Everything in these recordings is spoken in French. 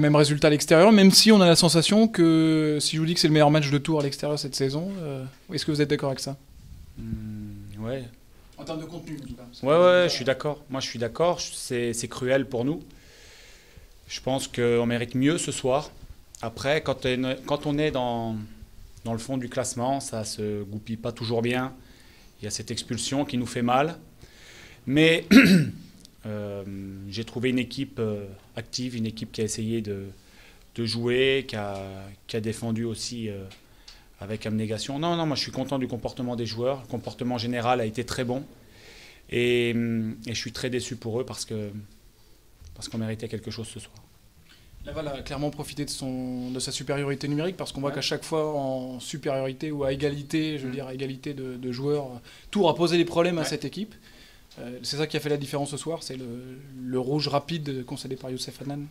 Même résultat à l'extérieur, même si on a la sensation que si je vous dis que c'est le meilleur match de Tours à l'extérieur cette saison, est-ce que vous êtes d'accord avec ça? Ouais. En termes de contenu, en tout cas. Ouais, je suis d'accord. Moi, je suis d'accord. C'est cruel pour nous. Je pense qu'on mérite mieux ce soir. Après, quand on est dans le fond du classement, ça se goupille pas toujours bien. Il y a cette expulsion qui nous fait mal. Mais j'ai trouvé une équipe active, une équipe qui a essayé de jouer, qui a défendu aussi avec abnégation. Non, moi je suis content du comportement des joueurs. Le comportement général a été très bon. Et je suis très déçu pour eux parce qu'on méritait quelque chose ce soir. Laval a clairement profité de sa supériorité numérique parce qu'on voit qu'à chaque fois en supériorité ou à égalité, je veux dire à égalité de joueurs, Tours a posé des problèmes à cette équipe. C'est ça qui a fait la différence ce soir, c'est le rouge rapide concédé par Youssef Hadnan.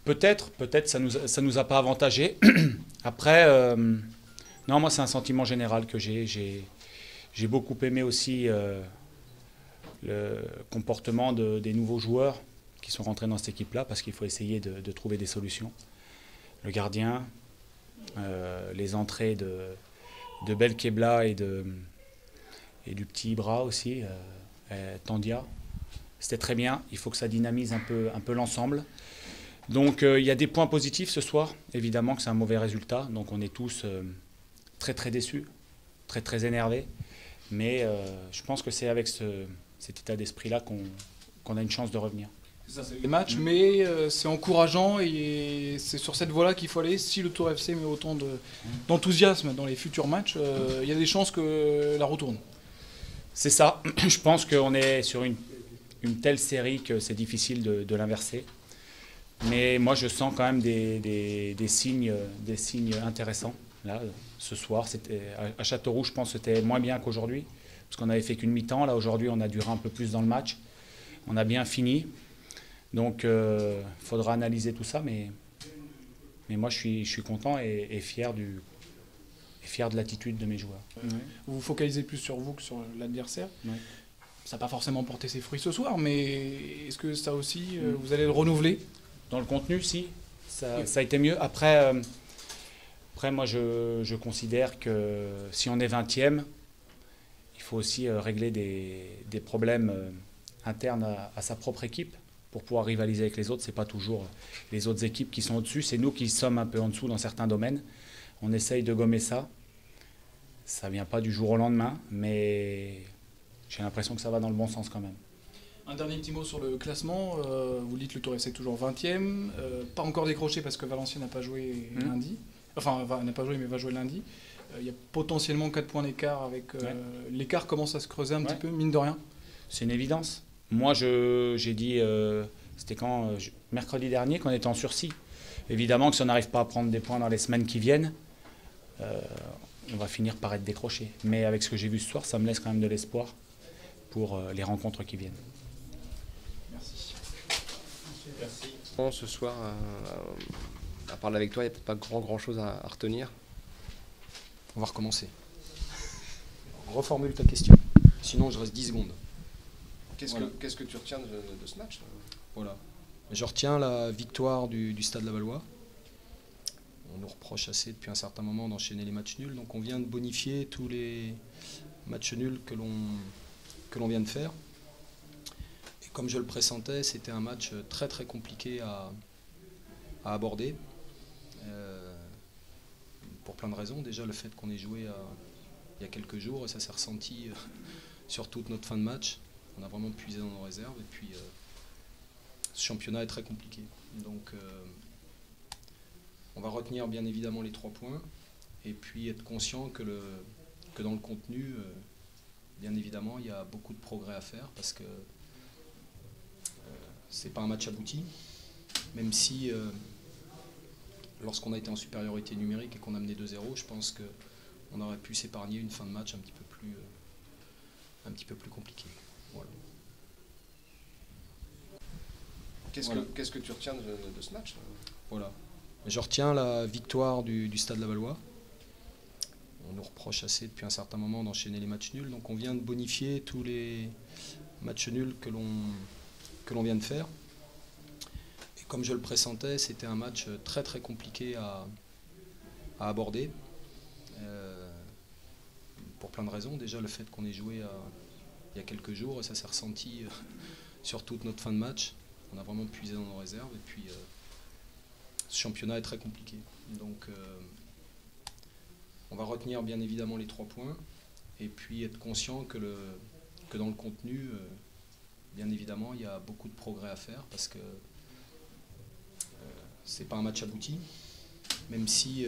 Peut-être ça nous a pas avantagé. Après, non, moi c'est un sentiment général que j'ai. J'ai beaucoup aimé aussi le comportement des nouveaux joueurs qui sont rentrés dans cette équipe-là, parce qu'il faut essayer de trouver des solutions. Le gardien, les entrées de Belkebla et du petit Ibra aussi, Tandia. C'était très bien, il faut que ça dynamise un peu l'ensemble. Donc il y a des points positifs ce soir, évidemment que c'est un mauvais résultat, donc on est tous très très déçus, très très énervés. Mais je pense que c'est avec cet état d'esprit-là qu'on a une chance de revenir. C'est ça, c'est les matchs, mais c'est encourageant et c'est sur cette voie-là qu'il faut aller. Si le Tour FC met autant d'enthousiasme dans les futurs matchs, il y a des chances que la retourne. C'est ça. Je pense qu'on est sur une telle série que c'est difficile de l'inverser. Mais moi, je sens quand même des signes intéressants. Là, ce soir, à Châteauroux, je pense que c'était moins bien qu'aujourd'hui, parce qu'on n'avait fait qu'une mi-temps. Là, aujourd'hui, on a duré un peu plus dans le match. On a bien fini. Donc, il faudra analyser tout ça. Mais moi, je suis content et fier de l'attitude de mes joueurs. Vous vous focalisez plus sur vous que sur l'adversaire. Ouais. Ça n'a pas forcément porté ses fruits ce soir, mais est-ce que ça aussi, vous allez le renouveler? Dans le contenu, si. Ça a été mieux. Après moi, je considère que si on est 20e, il faut aussi régler des problèmes internes à sa propre équipe pour pouvoir rivaliser avec les autres. Ce n'est pas toujours les autres équipes qui sont au-dessus, c'est nous qui sommes un peu en dessous dans certains domaines. On essaye de gommer ça. Ça ne vient pas du jour au lendemain, mais j'ai l'impression que ça va dans le bon sens quand même. Un dernier petit mot sur le classement. Vous dites le Tour FC toujours 20e. Pas encore décroché parce que Valenciennes n'a pas joué lundi. Enfin, n'a pas joué, mais va jouer lundi. Il y a potentiellement 4 points d'écart. L'écart commence à se creuser un petit peu, mine de rien. C'est une évidence. Moi, j'ai dit, c'était quand mercredi dernier, qu'on était en sursis. Évidemment que si on n'arrive pas à prendre des points dans les semaines qui viennent, on va finir par être décroché. Mais avec ce que j'ai vu ce soir, ça me laisse quand même de l'espoir pour les rencontres qui viennent. Merci. Merci. Ce soir, à part la victoire, il n'y a peut-être pas grand chose à retenir. On va recommencer. Reformule ta question. Sinon, je reste 10 secondes. Qu'est-ce que tu retiens de ce match? Voilà. Je retiens la victoire du Stade Lavallois. On nous reproche assez depuis un certain moment d'enchaîner les matchs nuls. Donc on vient de bonifier tous les matchs nuls que l'on vient de faire. Et comme je le pressentais, c'était un match très très compliqué à aborder. Pour plein de raisons. Déjà le fait qu'on ait joué il y a quelques jours, et ça s'est ressenti sur toute notre fin de match. On a vraiment puisé dans nos réserves. Et puis ce championnat est très compliqué. Donc on va retenir bien évidemment les 3 points et puis être conscient que dans le contenu, bien évidemment, il y a beaucoup de progrès à faire parce que c'est pas un match abouti, même si lorsqu'on a été en supériorité numérique et qu'on a mené 2-0, je pense qu'on aurait pu s'épargner une fin de match un petit peu plus compliquée. Voilà. Qu'est-ce que tu retiens de ce match? Voilà. Je retiens la victoire du Stade Lavallois. On nous reproche assez depuis un certain moment d'enchaîner les matchs nuls. Donc on vient de bonifier tous les matchs nuls que l'on vient de faire. Et comme je le pressentais, c'était un match très très compliqué à aborder. Pour plein de raisons. Déjà le fait qu'on ait joué il y a quelques jours, et ça s'est ressenti sur toute notre fin de match. On a vraiment puisé dans nos réserves, et puis ce championnat est très compliqué. Donc on va retenir bien évidemment les 3 points, et puis être conscient que dans le contenu, bien évidemment, il y a beaucoup de progrès à faire, parce que c'est pas un match abouti, même si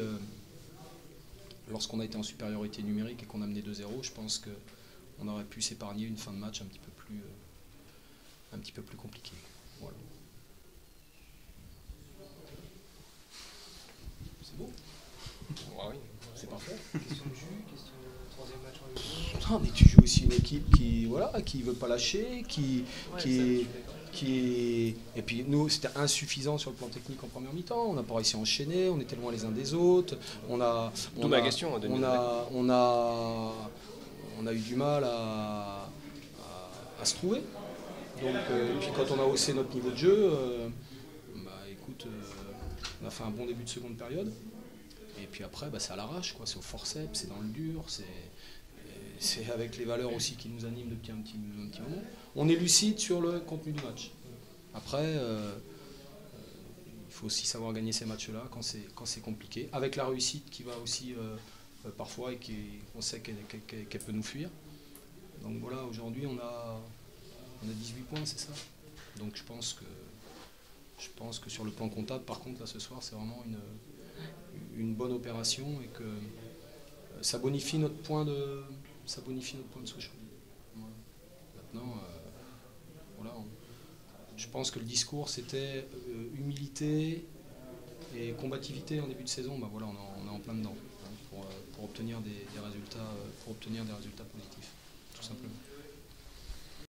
lorsqu'on a été en supériorité numérique et qu'on a mené 2-0, je pense qu'on aurait pu s'épargner une fin de match un petit peu plus compliquée. Voilà. C'est beau. Oui, C'est parfait. Question de jus, question de troisième match en Ligue 1. Non, mais tu joues aussi une équipe qui veut pas lâcher, et puis nous c'était insuffisant sur le plan technique en première mi-temps. On n'a pas réussi à enchaîner, on était loin les uns des autres. D'où ma question. On a eu du mal à se trouver. Donc, et puis quand on a haussé notre niveau de jeu, écoute, on a fait un bon début de seconde période. Et puis après, c'est à l'arrache, quoi. C'est au forceps, c'est dans le dur, c'est avec les valeurs aussi qui nous animent depuis un petit moment. On est lucide sur le contenu du match. Après, il faut aussi savoir gagner ces matchs-là quand c'est compliqué, avec la réussite qui va aussi parfois et qu'on sait qu'elle peut nous fuir. Donc voilà, aujourd'hui on a 18 points, c'est ça. Donc je pense que sur le plan comptable, par contre, là ce soir, c'est vraiment une bonne opération, et que ça bonifie notre point de Sochaux. Voilà. Maintenant, je pense que le discours c'était humilité et combativité en début de saison. On est en plein dedans, hein, pour obtenir des résultats positifs, tout simplement.